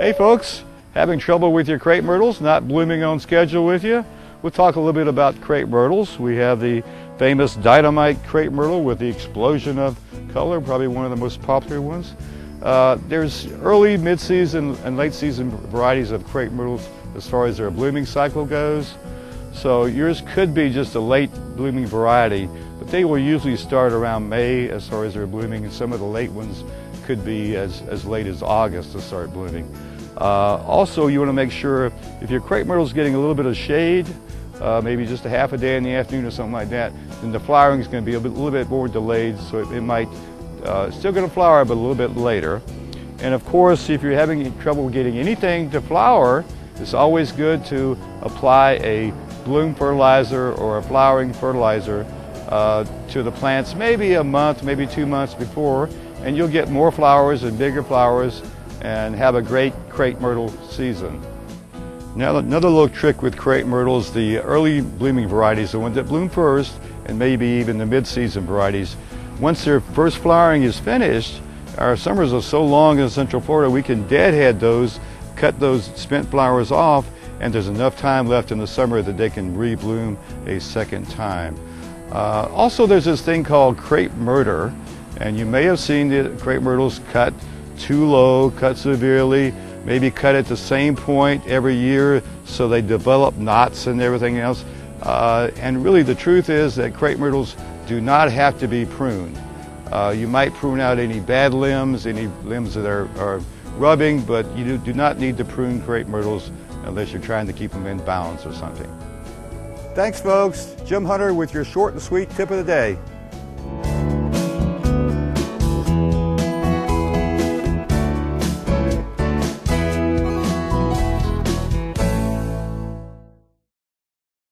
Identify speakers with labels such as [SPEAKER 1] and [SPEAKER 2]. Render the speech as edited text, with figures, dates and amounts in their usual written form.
[SPEAKER 1] Hey folks, having trouble with your crepe myrtles, not blooming on schedule with you? We'll talk a little bit about crepe myrtles. We have the famous dynamite crepe myrtle with the explosion of color, probably one of the most popular ones. There's early, mid-season, and late-season varieties of crepe myrtles as far as their blooming cycle goes. So yours could be just a late blooming variety, but they will usually start around May as far as their blooming, and some of the late ones could be as late as August to start blooming. Also, you want to make sure if your crepe myrtle is getting a little bit of shade, maybe just a half a day in the afternoon or something like that, then the flowering is going to be a little bit more delayed, so it might still going to flower, but a little bit later. And of course, if you're having trouble getting anything to flower, it's always good to apply a bloom fertilizer or a flowering fertilizer to the plants maybe a month, maybe 2 months before, and you'll get more flowers and bigger flowers and have a great crepe myrtle season. Now, another little trick with crepe myrtles, the early blooming varieties, the ones that bloom first, and maybe even the mid-season varieties, once their first flowering is finished, our summers are so long in Central Florida, we can deadhead those, cut those spent flowers off, and there's enough time left in the summer that they can rebloom a second time. Also, there's this thing called crepe murder, and you may have seen the crepe myrtles cut too low, cut severely, maybe cut at the same point every year so they develop knots and everything else. And really the truth is that crepe myrtles do not have to be pruned. You might prune out any bad limbs, any limbs that are rubbing, but you do not need to prune crepe myrtles unless you're trying to keep them in balance or something. Thanks folks, Jim Hunter with your short and sweet tip of the day.